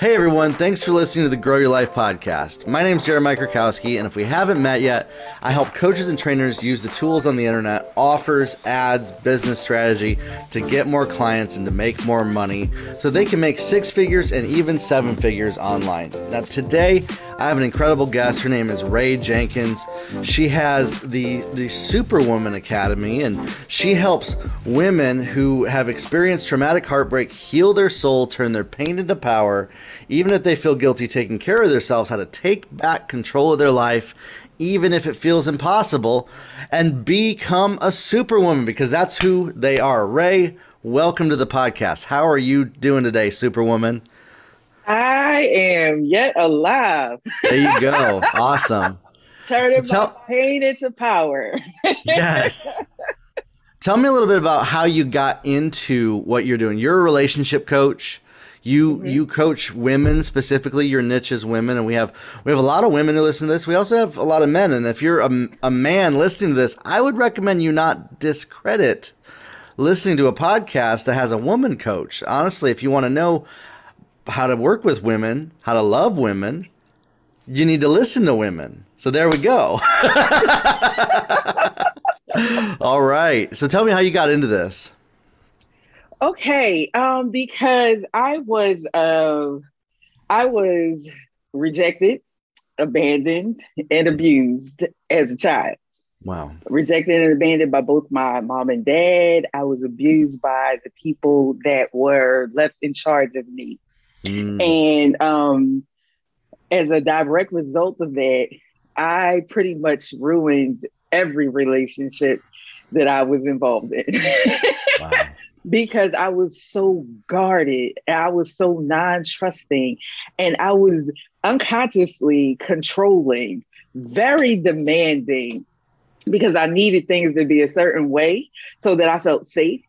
Hey everyone, thanks for listening to the Grow Your Life podcast. My name is Jeremiah Krakowski, and if we haven't met yet, I help coaches and trainers use the tools on the internet, offers, ads, business strategy to get more clients and to make more money so they can make six figures and even seven figures online. Now today, I have an incredible guest. Her name is Raes Jenkins. She has the Superwoman Academy, and she helps women who have experienced traumatic heartbreak heal their soul, turn their pain into power, even if they feel guilty taking care of themselves, how to take back control of their life, even if it feels impossible, and become a superwoman, because that's who they are. Raes, welcome to the podcast. How are you doing today, Superwoman? I am yet alive. There you go. Awesome. Turning my pain into power. Yes. Tell me a little bit about how you got into what you're doing. You're a relationship coach. You coach women, specifically. Your niche is women, and we have a lot of women who listen to this. We also have a lot of men, and if you're a man listening to this, I would recommend you not discredit listening to a podcast that has a woman coach. Honestly, if you want to know how to work with women, how to love women, you need to listen to women. So there we go. All right. So tell me how you got into this. Okay, because I was rejected, abandoned, and abused as a child. Wow. Rejected and abandoned by both my mom and dad. I was abused by the people that were left in charge of me. And as a direct result of that, I pretty much ruined every relationship that I was involved in. Wow. Because I was so guarded, I was so non-trusting, and I was unconsciously controlling, very demanding, because I needed things to be a certain way so that I felt safe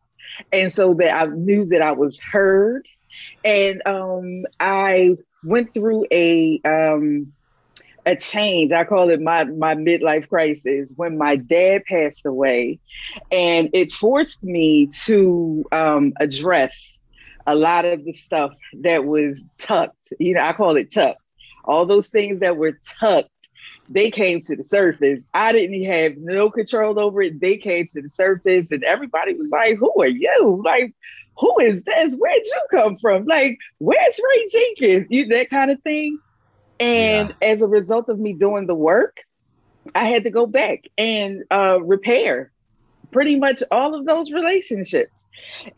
and so that I knew that I was heard. And I went through a change. I call it my midlife crisis when my dad passed away, and it forced me to address a lot of the stuff that was tucked. I call it tucked. All those things that were tucked, they came to the surface. I didn't have no control over it. They came to the surface, and everybody was like, "Who are you? Like, who is this? Where'd you come from? Like, where's Raes Jenkins?" That kind of thing. And as a result of me doing the work, I had to go back and repair pretty much all of those relationships.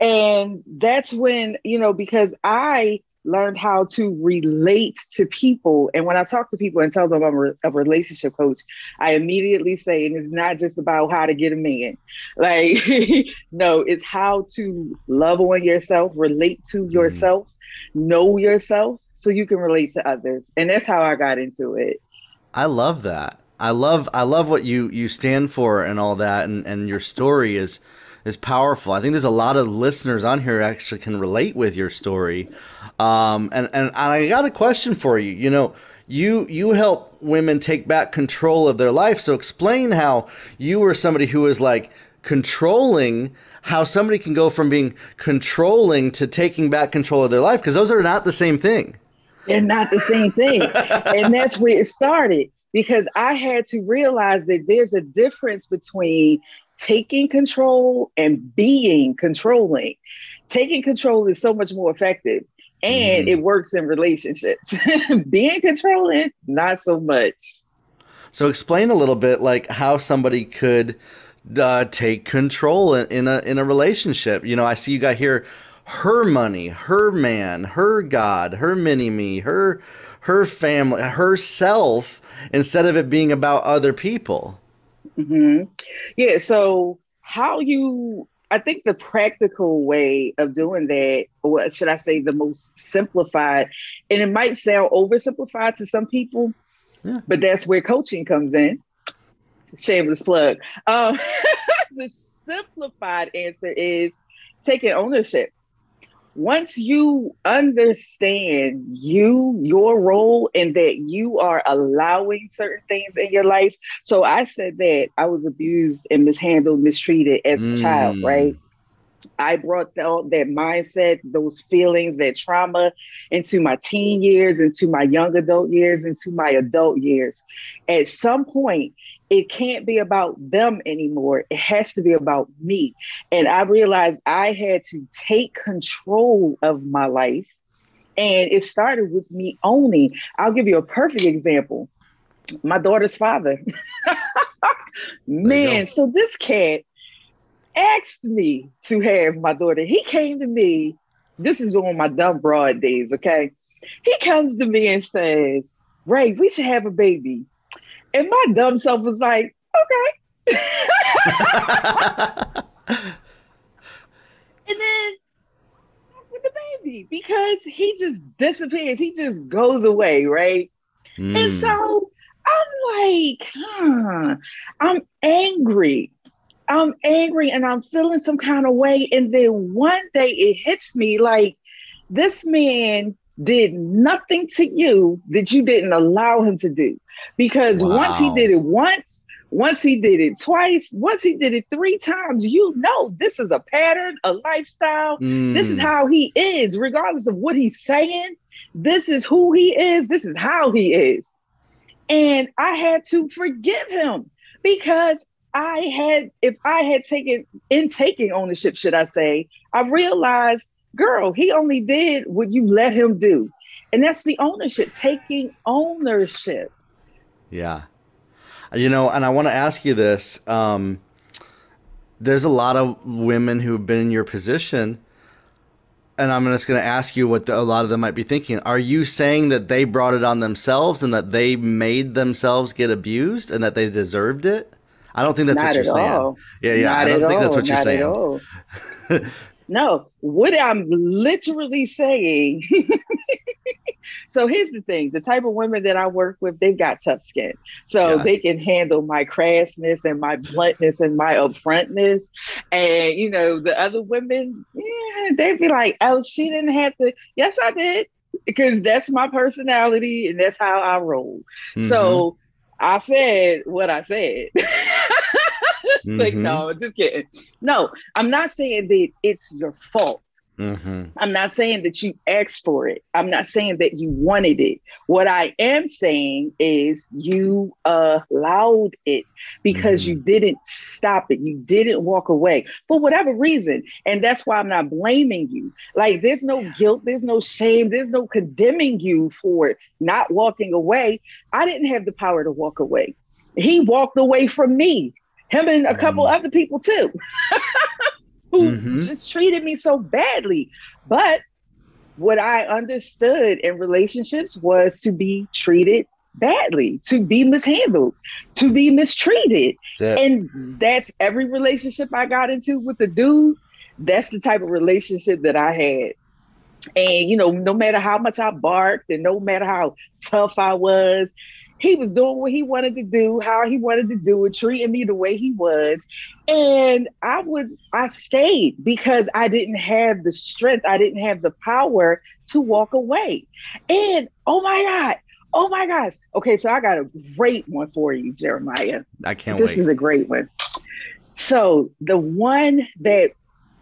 And that's when, because I learned how to relate to people. And when I talk to people and tell them I'm a relationship coach, I immediately say, and it's not just about how to get a man. Like, no, it's how to love on yourself, relate to yourself, know yourself, so you can relate to others. And that's how I got into it. I love that. I love what you stand for and all that, and your story is powerful. I think there's a lot of listeners on here who actually can relate with your story. And I got a question for you. You help women take back control of their life. So explain how you were somebody who was like controlling, how somebody can go from being controlling to taking back control of their life, because those are not the same thing. They're not the same thing. And that's where it started, because I had to realize that there's a difference between taking control and being controlling. Taking control is so much more effective, and it works in relationships. Being controlling, not so much. So explain a little bit like how somebody could take control in a relationship. I see you got here her money, her man, her God, her mini-me, her family, herself, instead of it being about other people. Yeah. So I think the practical way of doing that, or should I say the most simplified, and it might sound oversimplified to some people, but that's where coaching comes in. Shameless plug. The simplified answer is taking ownership. Once you understand your role, and that you are allowing certain things in your life. So I said that I was abused and mishandled, mistreated as a child, right? I brought that mindset, those feelings, that trauma into my teen years, into my young adult years, into my adult years. At some point, it can't be about them anymore. It has to be about me. And I realized I had to take control of my life. And it started with me owning. I'll give you a perfect example. My daughter's father. Man, so this cat asked me to have my daughter. He came to me. This is on my dumb broad days, okay? He comes to me and says, Ray, we should have a baby. And my dumb self was like, okay. And then with the baby, because he just disappears. He just goes away, right? And so I'm like, I'm angry. And I'm feeling some kind of way. And then one day it hits me like, this man did nothing to you that you didn't allow him to do. Because once he did it once he did it twice, once he did it 3 times, you know, this is a pattern, a lifestyle. This is how he is, regardless of what he's saying. This is who he is. This is how he is. And I had to forgive him because if I had taken ownership, should I say, I realized, girl, he only did what you let him do. And that's the ownership, taking ownership. Yeah. You know, and I want to ask you this. There's a lot of women who've been in your position, and I'm just going to ask you what a lot of them might be thinking. Are you saying that they brought it on themselves and that they made themselves get abused and that they deserved it? I don't think that's what you're saying. Yeah. I don't think that's what you're saying. No, what I'm literally saying. So here's the thing. The type of women that I work with, they've got tough skin. So they can handle my crassness and my bluntness and my upfrontness. And, you know, the other women, they'd be like, oh, she didn't have to. Yes, I did. Because that's my personality and that's how I roll. So I said what I said. Like, no, just kidding. No, I'm not saying that it's your fault. I'm not saying that you asked for it. I'm not saying that you wanted it. What I am saying is you allowed it because you didn't stop it. You didn't walk away for whatever reason. And that's why I'm not blaming you. Like, there's no guilt. There's no shame. There's no condemning you for not walking away. I didn't have the power to walk away. He walked away from me. Him and a couple other people too. Who just treated me so badly. But what I understood in relationships was to be treated badly, to be mishandled, to be mistreated. And that's every relationship I got into with the dude. That's the type of relationship that I had. And, you know, no matter how much I barked and no matter how tough I was, he was doing what he wanted to do, how he wanted to do it, treating me the way he was. And I stayed because I didn't have the strength. I didn't have the power to walk away. And oh my gosh. Okay, so I got a great one for you, Jeremiah. I can't wait. This is a great one. So the one that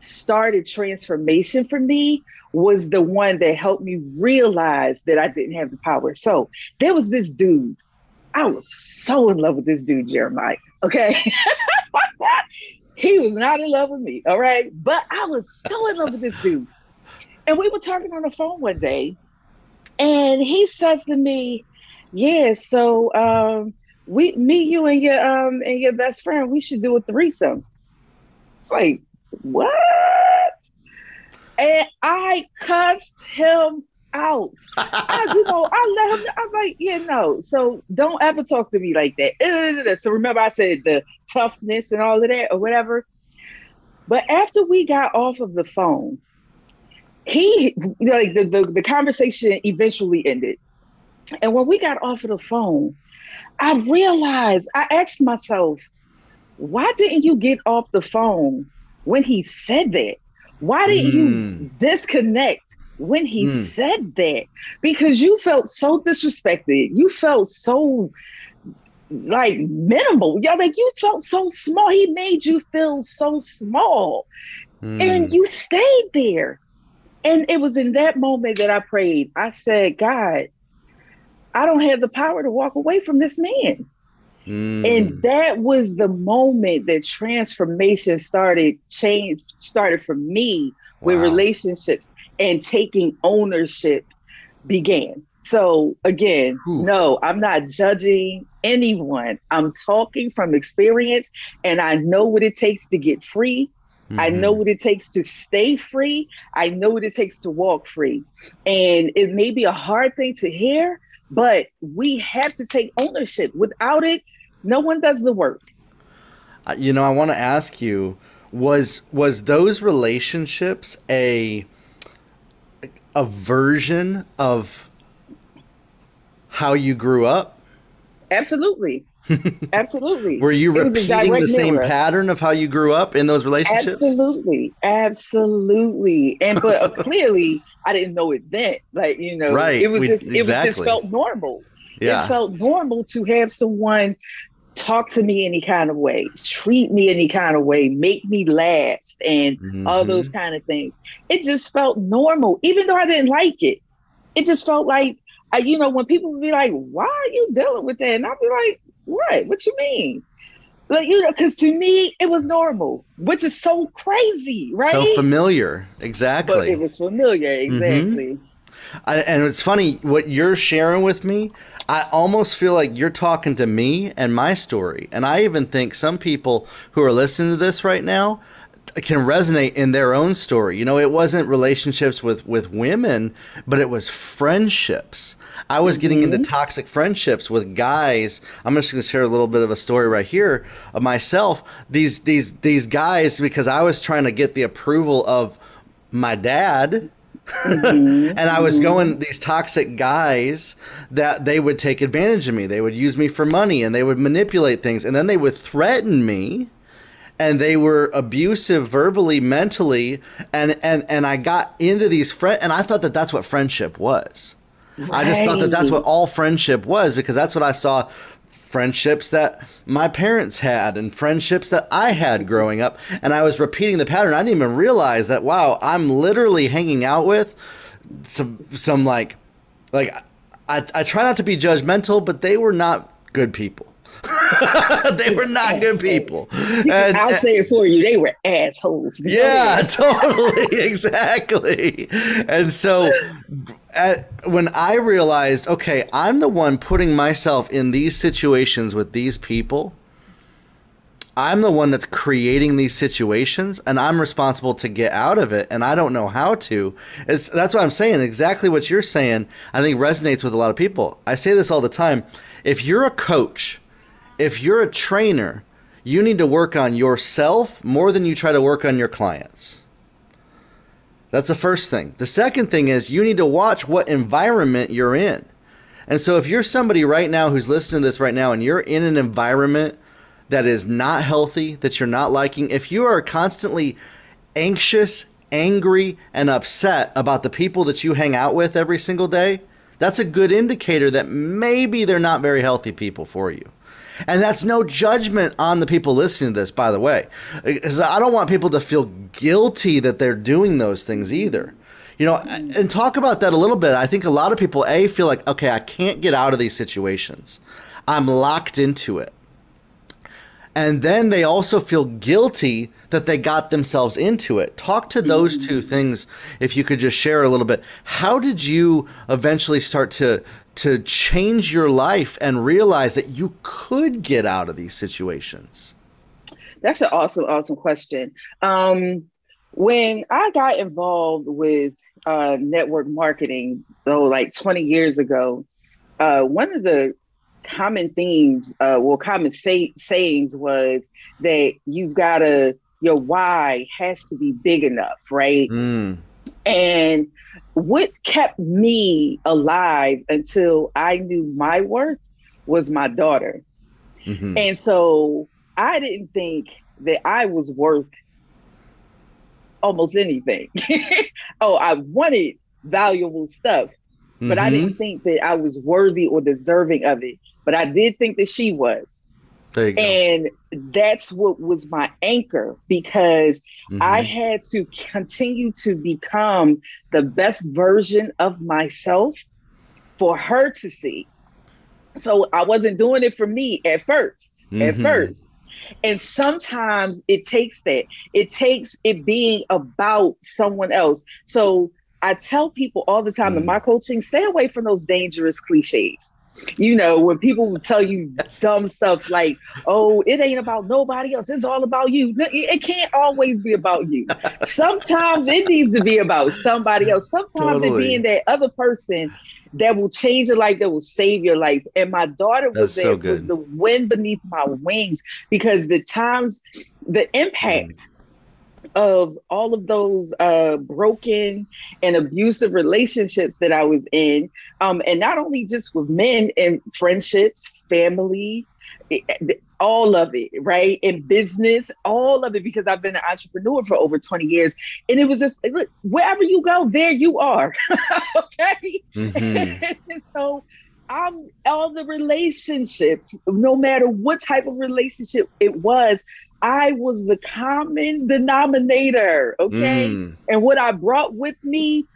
started transformation for me was the one that helped me realize that I didn't have the power. So there was this dude. I was so in love with this dude, Jeremiah. Okay. He was not in love with me. All right. But I was so in love with this dude. And we were talking on the phone one day. And he says to me, yeah, so you and your best friend, we should do a threesome. It's like, what? And I cussed him out. I let him. I was like, yeah, no. So don't ever talk to me like that. So remember, I said the toughness and all of that, or whatever. But after we got off of the phone, the conversation eventually ended. And when we got off of the phone, I realized, I asked myself, why didn't you get off the phone when he said that? Why didn't you disconnect when he said that? Because you felt so disrespected. You felt so like minimal. Like you felt so small. He made you feel so small. And you stayed there. And it was in that moment that I prayed. I said, God, I don't have the power to walk away from this man. And that was the moment that transformation started for me, where relationships and taking ownership began. So again, no, I'm not judging anyone. I'm talking from experience, and I know what it takes to get free. I know what it takes to stay free. I know what it takes to walk free. And it may be a hard thing to hear, but we have to take ownership. Without it, no one does the work. I want to ask you, was those relationships a version of how you grew up? Absolutely. Absolutely. Were you repeating the same pattern of how you grew up in those relationships? Absolutely. But clearly I didn't know it then. Right. It just felt normal. Yeah. It felt normal to have someone talk to me any kind of way, treat me any kind of way, make me last, and all those kind of things. It just felt normal, even though I didn't like it. It just felt like, when people would be like, why are you dealing with that? And I'd be like, what you mean? Like, because to me, it was normal, which is so crazy, right? So familiar. Exactly. But it was familiar. Exactly. And it's funny what you're sharing with me. I almost feel like you're talking to me and my story. And I even think some people who are listening to this right now can resonate in their own story. It wasn't relationships with women, but it was friendships. I was getting into toxic friendships with guys. I'm just going to share a little bit of a story right here of myself. These guys, because I was trying to get the approval of my dad. And I was going these toxic guys that they would take advantage of me. They would use me for money, and they would manipulate things, and then they would threaten me, and they were abusive verbally, mentally, and I got into these and I thought that that's what friendship was. Right. I just thought that that's what all friendship was, because that's what I saw. Friendships that my parents had and friendships that I had growing up. And I was repeating the pattern. I didn't even realize that, wow, I'm literally hanging out with some like I try not to be judgmental, but they were not good people. They were not good people. I'll say it for you. They were assholes. Yeah, totally. Exactly. And so when I realized, okay, I'm the one putting myself in these situations with these people. I'm the one that's creating these situations, and I'm responsible to get out of it, and I don't know how to. That's what I'm saying. Exactly what you're saying, I think resonates with a lot of people. I say this all the time. If you're a coach, if you're a trainer, you need to work on yourself more than you try to work on your clients. That's the first thing. The second thing is you need to watch what environment you're in. And so if you're somebody right now who's listening to this right now and you're in an environment that is not healthy, that you're not liking, if you are constantly anxious, angry, and upset about the people that you hang out with every single day, that's a good indicator that maybe they're not very healthy people for you. And that's no judgment on the people listening to this, by the way. Because I don't want people to feel guilty that they're doing those things either. And talk about that a little bit. I think a lot of people, feel like, okay, I can't get out of these situations. I'm locked into it. And then they also feel guilty that they got themselves into it. Talk to those two things, if you could just share a little bit. How did you eventually start to change your life and realize that you could get out of these situations? That's an awesome question. When I got involved with network marketing, like 20 years ago, one of the common themes, common sayings was that your why has to be big enough, right? And what kept me alive until I knew my worth was my daughter. And so I didn't think that I was worth almost anything. I wanted valuable stuff, but I didn't think that I was worthy or deserving of it. But I did think that she was. There you go. And that's what was my anchor, because I Mm-hmm. had to continue to become the best version of myself for her to see. So I wasn't doing it for me at first, Mm-hmm. And sometimes it takes that. It takes it being about someone else. So I tell people all the time in my coaching, stay away from those dangerous cliches. You know, when people tell you Yes. dumb stuff like, oh, it ain't about nobody else, it's all about you. It can't always be about you. Sometimes it needs to be about somebody else. Sometimes it being Totally. that other person that will change your life, that will save your life. And my daughter That's was so it was good. the wind beneath my wings, because the impact of all of those broken and abusive relationships that I was in, and not only just with men and friendships, family, all of it, right? In business, all of it, because I've been an entrepreneur for over 20 years. And it was just, look, wherever you go, there you are. Okay. Mm-hmm. So I'm all the relationships, no matter what type of relationship it was, I was the common denominator. Okay. Mm. And what I brought with me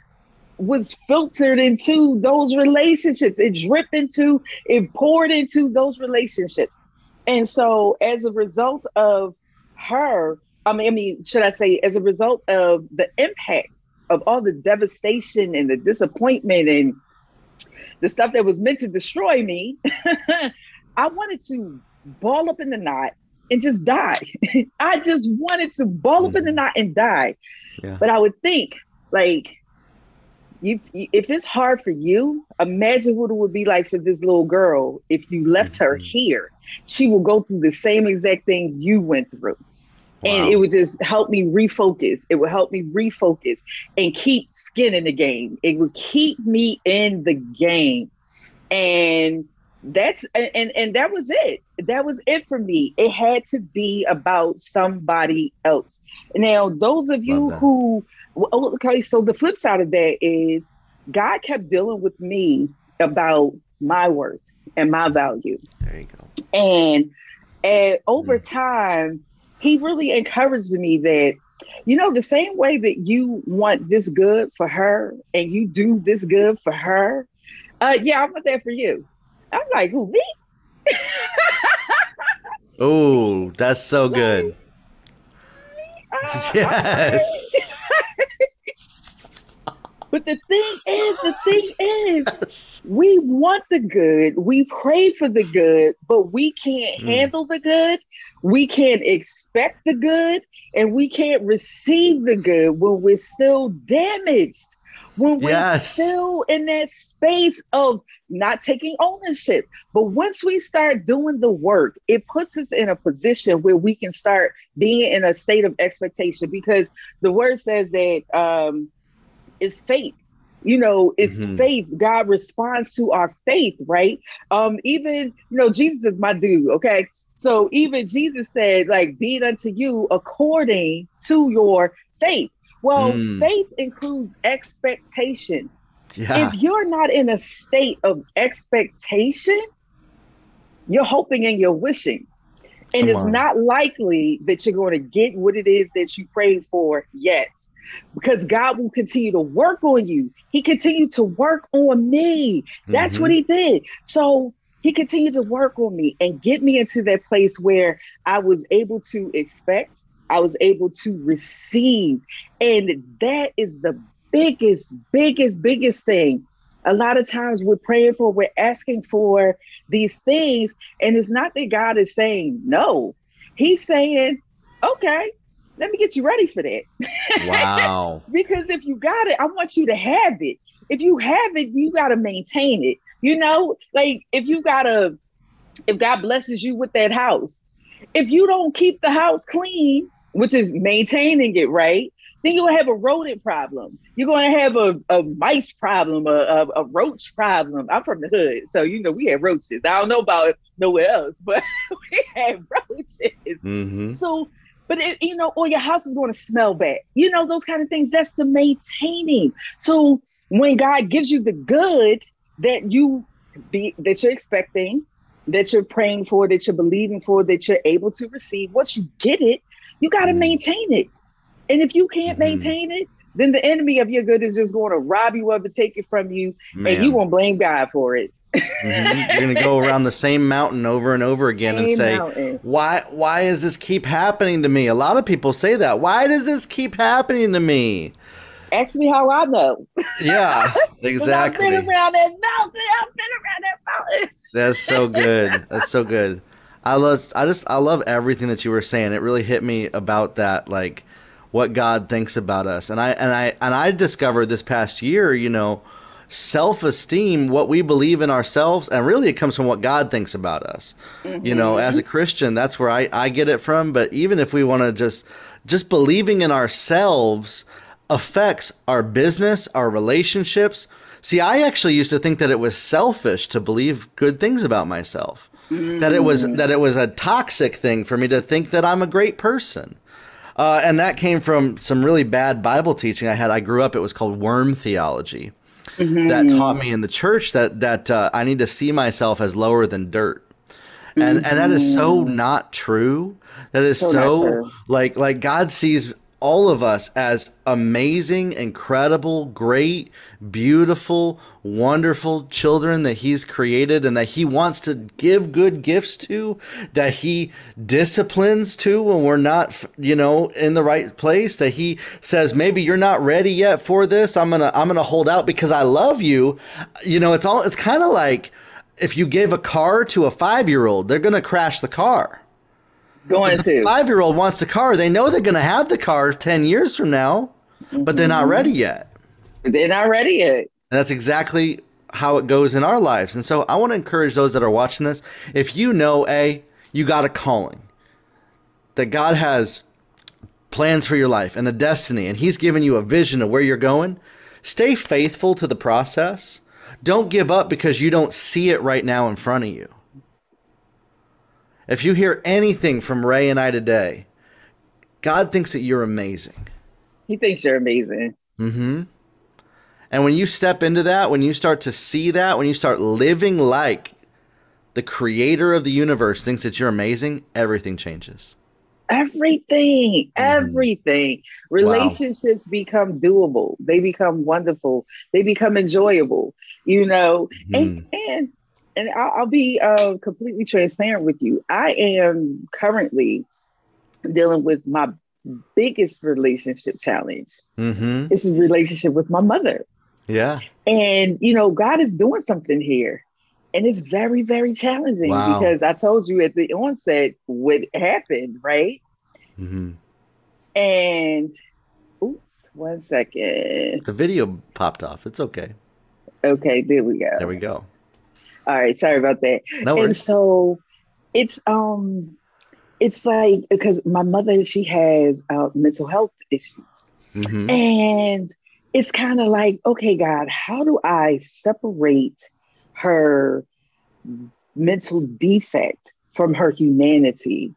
was filtered into those relationships. It dripped into, it poured into those relationships. And so as a result of her, should I say, as a result of the impact of all the devastation and the disappointment and the stuff that was meant to destroy me, I wanted to ball up in the knot and just die. I just wanted to ball up in the Mm-hmm. knot and die. Yeah. But I would think, like, if it's hard for you, imagine what it would be like for this little girl if you left her Mm-hmm. here. She will go through the same exact things you went through. And it Wow. would just help me refocus. It would help me refocus and keep skin in the game. It would keep me in the game. And that was it. That was it for me. It had to be about somebody else. Now, those of Love you that. who, okay, so the flip side of that is God kept dealing with me about my worth and my value. There you go. And over Mm. time, he really encouraged me that, the same way that you want this good for her and you do this good for her, yeah, I want that for you. I'm like, who, me? Oh, that's so good. Like, okay. Yes. But the thing is, Yes. we want the good, we pray for the good, but we can't Mm. handle the good. We can't expect the good, and we can't receive the good when we're still damaged, when we're Yes. still in that space of not taking ownership. But once we start doing the work, it puts us in a position where we can start being in a state of expectation, because the word says that it's faith. It's Mm-hmm. faith. God responds to our faith, right? Even, Jesus is my dude, okay? So even Jesus said, like, be it unto you according to your faith. Well, Mm. faith includes expectation. If Yeah. you're not in a state of expectation, you're hoping and you're wishing. And Come it's on. not likely that you're going to get what it is that you prayed for yet, because God will continue to work on you. He continued to work on me. That's what Mm-hmm. he did. So he continued to work on me and get me into that place where I was able to expect, I was able to receive. And that is the biggest thing. A lot of times we're praying for, we're asking for these things. And it's not that God is saying no. He's saying, okay, let me get you ready for that. Wow. Because if you got it, I want you to have it. If you have it, you got to maintain it. Like if God blesses you with that house, if you don't keep the house clean, which is maintaining it, right, then you'll have a rodent problem. You're going to have a mice problem, a roach problem. I'm from the hood, so we had roaches. I don't know about nowhere else, but we had roaches. Mm-hmm. So, but or your house is going to smell bad. Those kind of things. That's the maintaining. So when God gives you the good that you're expecting, that you're praying for, that you're believing for, that you're able to receive, once you get it, you got to maintain it. And if you can't maintain it, then the enemy of your good is just going to rob you of it, take it from you, and you won't blame God for it. You're going to go around the same mountain over and over again and say, why does this keep happening to me? A lot of people say that. Why does this keep happening to me? Ask me how I know. Yeah, exactly. I've been around that mountain. That's so good. That's so good. I love everything that you were saying. It really hit me about that, like what God thinks about us. And I discovered this past year, you know, self-esteem, what we believe in ourselves, and really it comes from what God thinks about us. You know, as a Christian, that's where I get it from. But even if we want to just believing in ourselves affects our business, our relationships. See, I actually used to think that it was selfish to believe good things about myself. That it was a toxic thing for me to think that I'm a great person. And that came from some really bad Bible teaching I had. I grew up, it was called worm theology. That taught me in the church that I need to see myself as lower than dirt. And that is so not true. That is so like God sees all of us as amazing, incredible, great, beautiful, wonderful children that he's created and that he wants to give good gifts to, that he disciplines to when we're not, you know, in the right place, that he says, maybe you're not ready yet for this. I'm going to hold out because I love you. You know, it's kind of like if you give a car to a 5-year-old, they're going to crash the car. The 5-year-old wants the car. They know they're going to have the car 10 years from now, but they're not ready yet. They're not ready yet. And that's exactly how it goes in our lives. And so I want to encourage those that are watching this. If you know, you got a calling, that God has plans for your life and a destiny, and he's given you a vision of where you're going, stay faithful to the process. Don't give up because you don't see it right now in front of you. If you hear anything from Ray and I today, God thinks that you're amazing. He thinks you're amazing. And when you step into that, when you start to see that, when you start living like the creator of the universe thinks that you're amazing, everything changes. Everything. Relationships become doable. They become wonderful. They become enjoyable, you know, and I'll be completely transparent with you. I am currently dealing with my biggest relationship challenge. It's a relationship with my mother. Yeah. And, you know, God is doing something here. And it's very, very challenging because I told you at the onset what happened, right? And, oops, 1 second. The video popped off. It's okay. Okay, there we go. There we go. All right, sorry about that. No worries. And so it's like, because my mother, she has mental health issues. And it's kind of like, okay, God, how do I separate her mental defect from her humanity?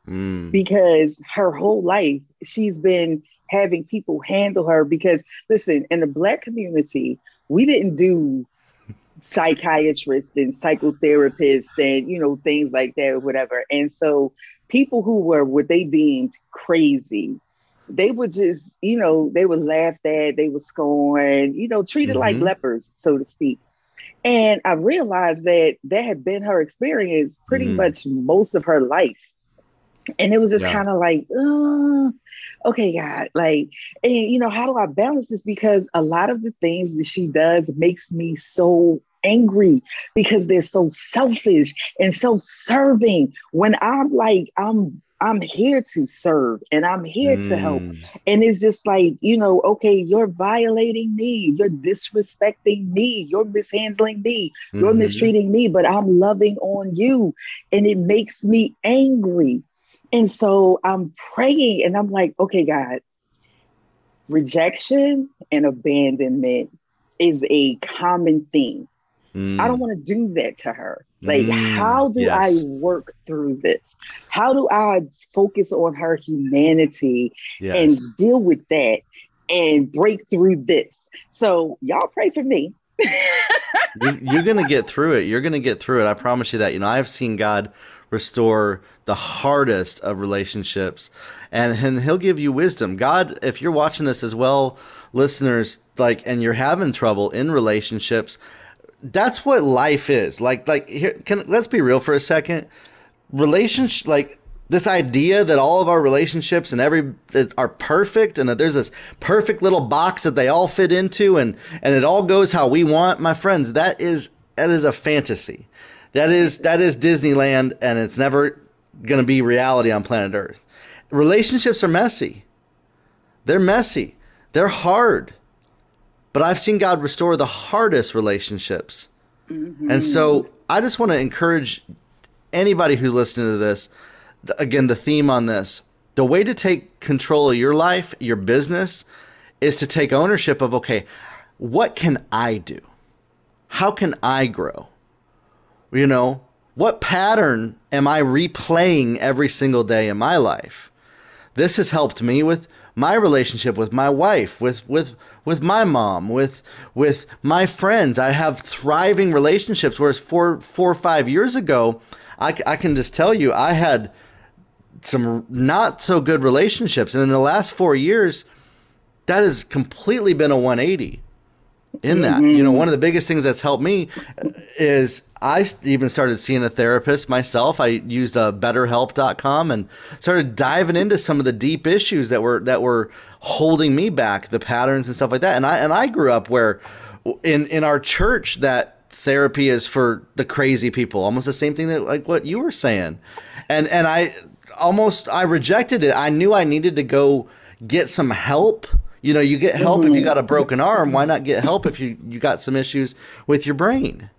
Because her whole life, she's been having people handle her because, listen, in the Black community, we didn't do psychiatrists and psychotherapists and, you know, things like that or whatever. And so people who were what they deemed crazy, they were just, you know, they were laughed at, they were scorned, you know, treated like lepers, so to speak. And I realized that had been her experience pretty much most of her life. And it was just kind of like, okay, God, like, and you know, how do I balance this? Because a lot of the things that she does makes me so angry because they're so selfish and self-serving when I'm like, I'm here to serve and I'm here to help. And it's just like, you know, okay, you're violating me. You're disrespecting me. You're mishandling me. You're mistreating me, but I'm loving on you. And it makes me angry. And so I'm praying and I'm like, okay, God, rejection and abandonment is a common theme. I don't want to do that to her. Like, how do I work through this? How do I focus on her humanity and deal with that and break through this? So y'all pray for me. You're going to get through it. You're going to get through it. I promise you that. You know, I've seen God restore the hardest of relationships, and he'll give you wisdom. God, if you're watching this as well, listeners, like, and you're having trouble in relationships, that's what life is. Like here, let's be real for a second. Relationship, like, this idea that all of our relationships and are perfect, and that there's this perfect little box that they all fit into, and it all goes how we want, my friends, that is a fantasy. That is Disneyland, and it's never going to be reality on planet Earth. Relationships are messy. They're messy. They're hard. But I've seen God restore the hardest relationships. Mm-hmm. And so I just want to encourage anybody who's listening to this, again, the theme on this, the way to take control of your life, your business, is to take ownership of, okay, what can I do? How can I grow? You know, what pattern am I replaying every single day in my life? This has helped me with my relationship with my wife, with my mom, with my friends. I have thriving relationships, whereas 4 or 5 years ago, I can just tell you, I had some not so good relationships. And in the last 4 years, that has completely been a 180 in that. Mm-hmm. You know, one of the biggest things that's helped me is I even started seeing a therapist myself. I used betterhelp.com and started diving into some of the deep issues that were holding me back, the patterns and stuff like that. And I grew up where in our church that therapy is for the crazy people, almost the same thing that, like, what you were saying. And I rejected it. I knew I needed to go get some help. You know, you get help if you got a broken arm. Why not get help if you got some issues with your brain?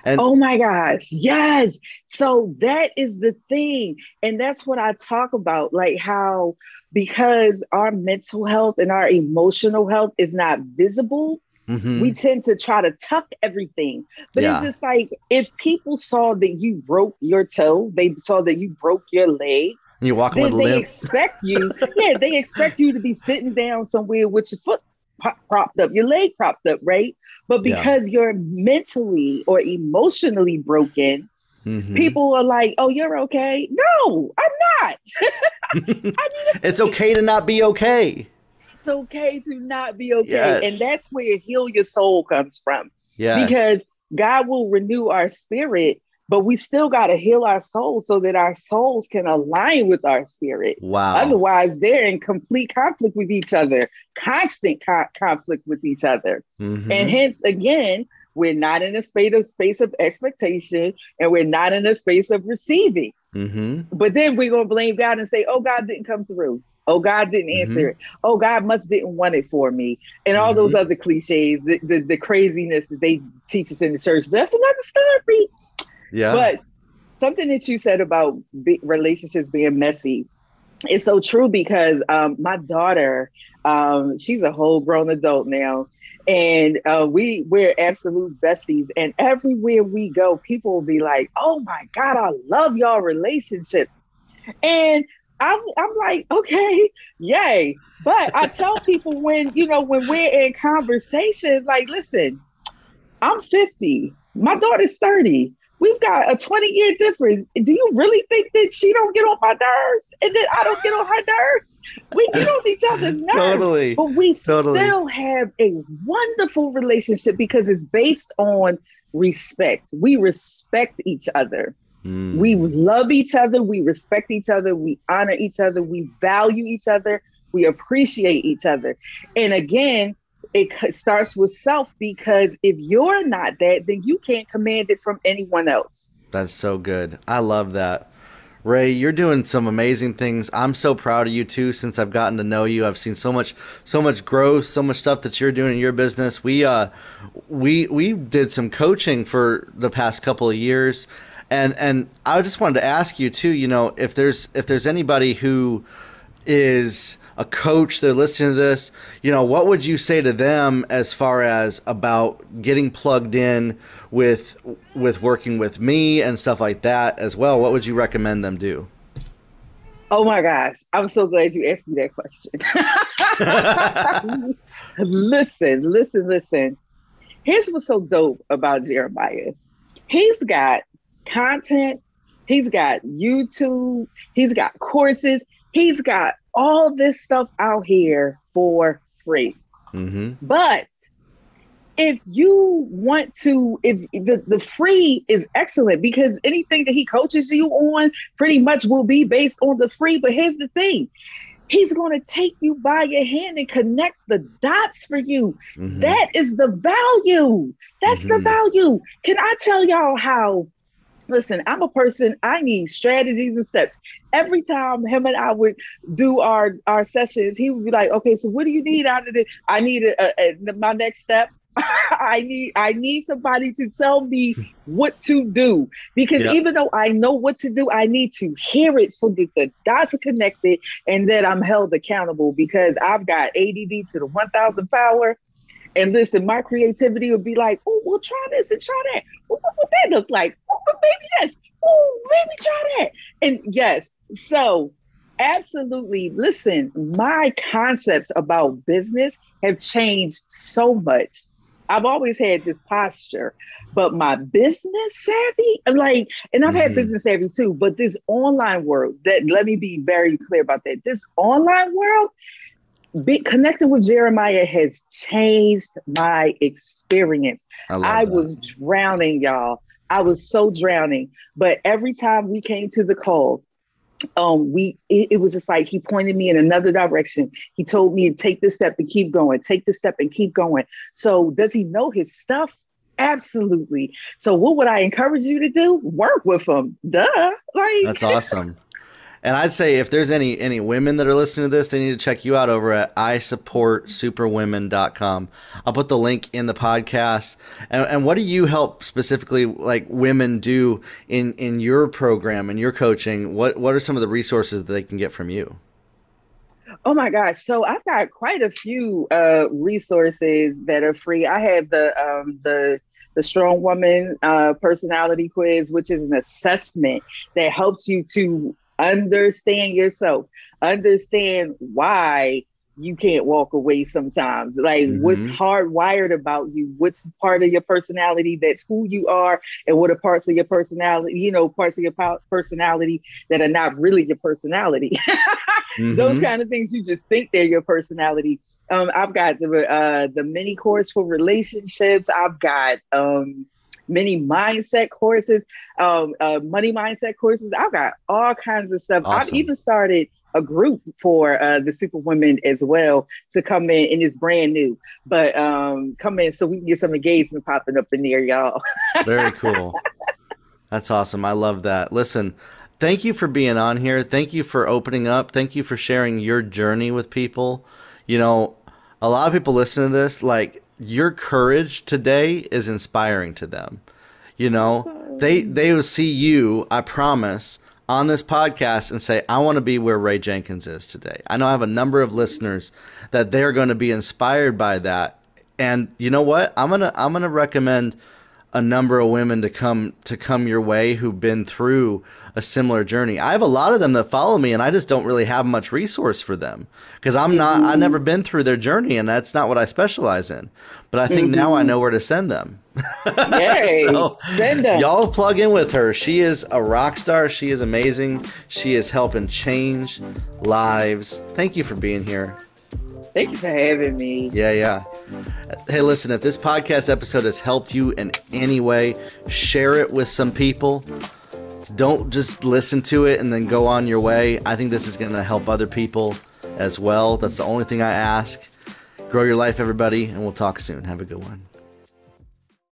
And oh my gosh, yes. So that is the thing. And that's what I talk about, like how, because our mental health and our emotional health is not visible, we tend to try to tuck everything. But it's just like, if people saw that you broke your toe, they saw that you broke your leg, and you're walking with a limp. They expect you, they expect you to be sitting down somewhere with your foot propped up, your leg propped up, right? But because you're mentally or emotionally broken, people are like, oh, you're okay. No, I'm not. It's okay to not be okay. It's okay to not be okay. Yes. And that's where heal your soul comes from. Yes. Because God will renew our spirit, but we still got to heal our souls so that our souls can align with our spirit. Wow. Otherwise, they're in complete conflict with each other, constant conflict with each other. And hence, again, we're not in a space of expectation, and we're not in a space of receiving. But then we're going to blame God and say, oh, God didn't come through. Oh, God didn't answer it. Oh, God must didn't want it for me. And all those other cliches, the craziness that they teach us in the church. But that's another story. Yeah. But something that you said about relationships being messy is so true, because my daughter, she's a whole grown adult now, and we're absolute besties. And everywhere we go, people will be like, "Oh my God, I love y'all relationship," and I'm like, okay, yay. But I tell people when we're in conversation, like, listen, I'm 50, my daughter's 30. We've got a 20-year difference. Do you really think that she don't get on my nerves and that I don't get on her nerves? We get on each other's nerves. Totally. But we still have a wonderful relationship because it's based on respect. We respect each other. We love each other. We respect each other. We honor each other. We value each other. We appreciate each other. And again, it starts with self, because if you're not that, then you can't command it from anyone else. That's so good. I love that. Ray, you're doing some amazing things. I'm so proud of you too. Since I've gotten to know you, I've seen so much growth, so much stuff that you're doing in your business. We did some coaching for the past couple of years, and I just wanted to ask you too, you know, if there's anybody who is a coach, they're listening to this, you know, what would you say to them as far as about getting plugged in with working with me and stuff like that as well? What would you recommend them do? Oh my gosh, I'm so glad you asked me that question. Listen. Here's what's so dope about Jeremiah. He's got content, he's got YouTube, he's got courses, he's got all this stuff out here for free. Mm-hmm. But if you want to, if the free is excellent, because anything that he coaches you on pretty much will be based on the free. But here's the thing. He's going to take you by your hand and connect the dots for you. Mm-hmm. That is the value. That's the value. Can I tell y'all how? Listen, I'm a person, I need strategies and steps. Every time him and I would do our sessions, he would be like, okay, so what do you need out of this? I need my next step. I need somebody to tell me what to do, because even though I know what to do, I need to hear it so that the dots are connected and that I'm held accountable, because I've got ADD to the 1,000 power. And listen, my creativity would be like, oh, well, try this and try that. What would that look like? Oh, maybe this. Oh, maybe try that. And yes, so absolutely. Listen, my concepts about business have changed so much. I've always had this posture, but my business savvy, like, and I've had business savvy too, but this online world, that, let me be very clear about that. This online world, connecting with Jeremiah has changed my experience. I was drowning, y'all. I was so drowning. But every time we came to the call, it was just like he pointed me in another direction. He told me to take this step and keep going, take this step and keep going. So does he know his stuff? Absolutely. So what would I encourage you to do? Work with him. Duh. Like, that's awesome. And I'd say if there's any women that are listening to this, they need to check you out over at isupportsuperwomen.com. I'll put the link in the podcast. And what do you help specifically, like, women do in your program and your coaching? What are some of the resources that they can get from you? Oh my gosh. So I've got quite a few resources that are free. I have the Strong Woman personality quiz, which is an assessment that helps you to understand yourself, understand why you can't walk away sometimes, like what's hardwired about you, what's part of your personality that's who you are, and what are parts of your personality, parts of your personality that are not really your personality. Those kind of things, you just think they're your personality. I've got the mini course for relationships. I've got many mindset courses, money mindset courses. I've got all kinds of stuff. Awesome. I've even started a group for the Superwomen as well to come in, and it's brand new, but come in so we can get some engagement popping up in there, y'all. Very cool. That's awesome. I love that. Listen, thank you for being on here. Thank you for opening up. Thank you for sharing your journey with people. A lot of people listen to this, like, your courage today is inspiring to them. They will see you, I promise, on this podcast and say, I want to be where Ray Jenkins is today. I know I have a number of listeners that they're going to be inspired by that. And you know what? I'm going to recommend a number of women to come your way who've been through a similar journey. I have a lot of them that follow me, and I just don't really have much resource for them because I've never been through their journey, and that's not what I specialize in. But I think now I know where to send them. Yay, so, send them. Y'all plug in with her. She is a rock star. She is amazing. She is helping change lives. Thank you for being here. Thank you for having me. Yeah. Hey, listen, if this podcast episode has helped you in any way, share it with some people. Don't just listen to it and then go on your way. I think this is going to help other people as well. That's the only thing I ask. Grow your life, everybody, and we'll talk soon. Have a good one.